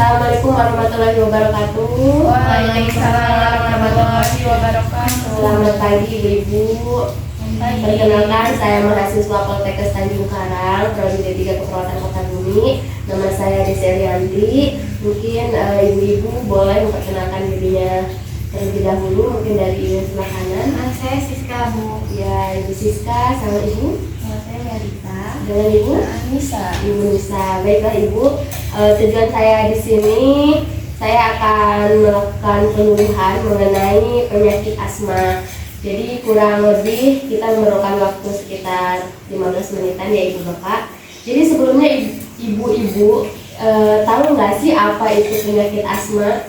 Assalamualaikum warahmatullahi wabarakatuh. Waalaikumsalam warahmatullahi wabarakatuh. Selamat pagi Ibu-ibu. Perkenalkan, saya mahasiswa Poltekkes Tanjung Karang, Prodi D3 Keperawatan Kota Bumi. Nama saya Desi Arianti. Mungkin ibu-ibu boleh memperkenalkan dirinya terlebih dahulu, mungkin dari ibu sebelah kanan. Saya Siska, Bu. Ya, Ibu Siska, sama Ibu. Saya Melita. Dengan Ibu Nisa. Ibu Nisa. Baiklah Ibu, tujuan saya di sini, saya akan melakukan penyuluhan mengenai penyakit asma. Jadi kurang lebih kita memerlukan waktu sekitar 15 menitan ya Ibu Bapak. Jadi sebelumnya ibu-ibu tahu nggak sih apa itu penyakit asma?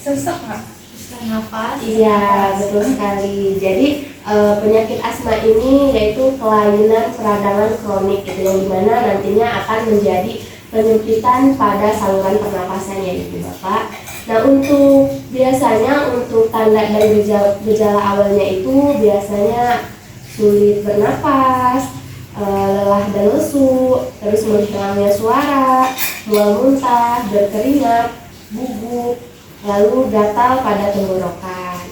Sesak nggak? Sesak nafas? Iya, betul sekali. Jadi penyakit asma ini yaitu kelainan peradangan kronik gitu, yang dimana nantinya akan menjadi penyempitan pada saluran pernapasan ya Ibu Bapak. Nah, biasanya untuk tanda dan gejala awalnya itu biasanya sulit bernapas, lelah dan lesu, terus hilangnya suara, mual muntah, berkeringat, bubuk, lalu gatal pada tenggorokan.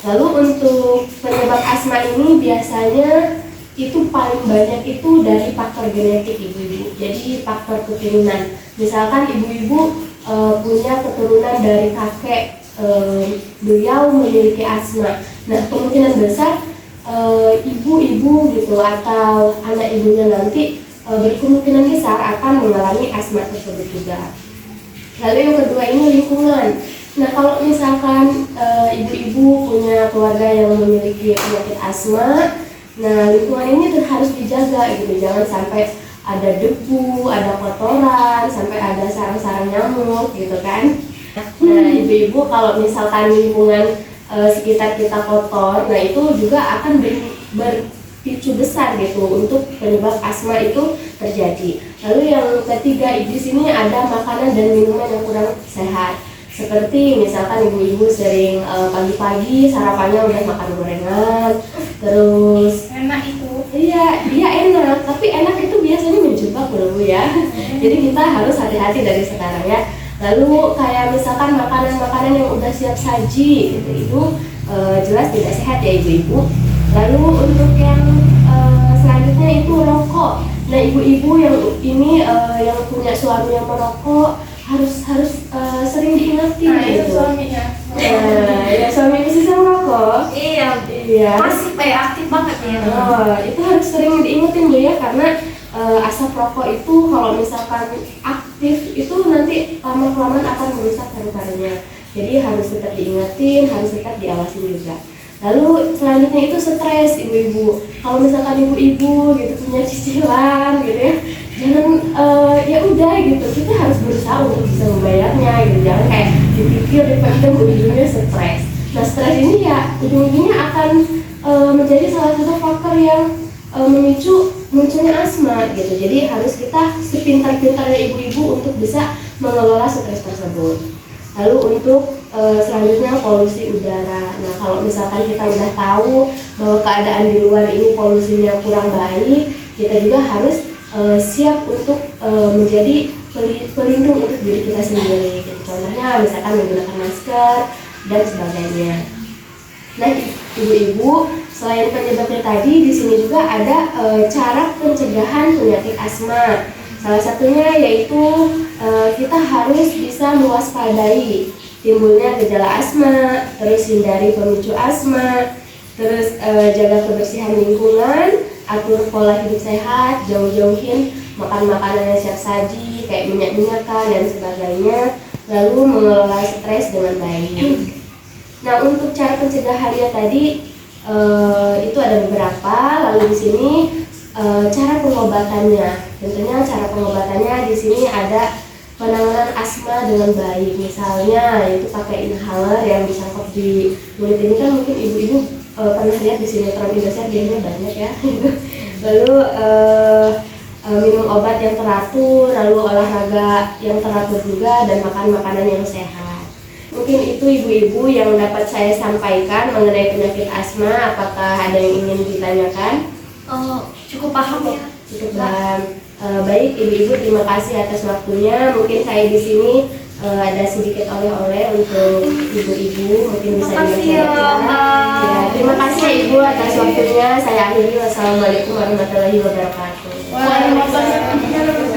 Lalu untuk penyebab asma ini biasanya itu paling banyak itu dari faktor genetik ibu-ibu. Jadi faktor keturunan. Misalkan ibu-ibu punya keturunan dari kakek, beliau memiliki asma. Nah, kemungkinan besar ibu-ibu gitu atau anak ibunya nanti berkemungkinan besar akan mengalami asma tersebut juga. Lalu yang kedua ini lingkungan. Nah, kalau misalkan ibu-ibu punya keluarga yang memiliki penyakit asma, nah lingkungan ini harus dijaga gitu, jangan sampai ada debu, ada kotoran, sampai ada sarang-sarang nyamuk gitu kan. Nah, ibu-ibu kalau misalkan lingkungan sekitar kita kotor, nah itu juga akan berpicu besar gitu untuk penyebab asma itu terjadi. Lalu yang ketiga, di sini ada makanan dan minuman yang kurang sehat. Seperti misalkan ibu-ibu sering pagi-pagi sarapannya udah makan gorengan, terus Enak itu. iya, dia enak, tapi enak itu biasanya menjebak loh Bu ya. Jadi kita harus hati-hati dari sekarang ya. Lalu kayak misalkan makanan-makanan yang udah siap saji gitu, itu jelas tidak sehat ya ibu-ibu. Lalu untuk yang selanjutnya itu rokok. Nah, ibu-ibu yang ini yang punya suami yang merokok harus sering diingetin Itu gitu. suaminya. Ya suami istri sama merokok. Iya. Masih kayak aktif banget ya. Itu harus sering diingetin Bu ya, karena asap rokok itu kalau misalkan aktif itu nanti lama-kelamaan akan merusak paru-parunya. Jadi harus tetap diingetin, harus tetap diawasin juga. Lalu selanjutnya itu stres ibu-ibu. Kalau misalkan ibu-ibu gitu punya cicilan gitu ya, jangan ya udah gitu, kita harus berusaha untuk bisa membayarnya gitu. Jangan kayak dipikir dipendam ujungnya stres. Nah, stres ini ya ujung-ujungnya akan menjadi salah satu faktor yang memicu munculnya asma gitu. Jadi harus kita sepintar-pintarnya ibu-ibu untuk bisa mengelola stres tersebut. Lalu untuk selanjutnya polusi udara. Nah, kalau misalkan kita udah tahu bahwa keadaan di luar ini polusinya kurang baik, kita juga harus siap untuk menjadi pelindung untuk diri kita sendiri gitu. Contohnya misalkan menggunakan masker dan sebagainya. Nah, ibu-ibu, selain penyebabnya tadi, di sini juga ada cara pencegahan penyakit asma. Salah satunya yaitu kita harus bisa mewaspadai timbulnya gejala asma, terus hindari pemicu asma, terus jaga kebersihan lingkungan, atur pola hidup sehat, jauh-jauhin makan makanan yang siap saji kayak minyak-minyakan dan sebagainya, lalu mengelola stres dengan baik. Nah, untuk cara pencegahannya tadi itu ada beberapa. Lalu di sini cara pengobatannya. Tentunya cara pengobatannya di sini ada penanganan asma dengan baik. Misalnya itu pakai inhaler yang disangkut di mulut. Ini kan mungkin ibu-ibu pernah lihat di sinetron Indosiar, biasanya banyak ya. Lalu minum obat yang teratur, lalu olahraga yang teratur juga, dan makan makanan yang sehat. Mungkin itu ibu-ibu yang dapat saya sampaikan mengenai penyakit asma. Apakah ada yang ingin ditanyakan? Cukup paham ya. Cukup paham. Baik ibu-ibu, terima kasih atas waktunya. Mungkin saya di sini ada sedikit oleh-oleh untuk ibu-ibu, mungkin bisa Terima kasih ya, dibaca. Mbak. Ya, terima kasih ya Ibu atas waktunya. Saya akhiri. Wassalamualaikum warahmatullahi wabarakatuh. Waalaikumsalam.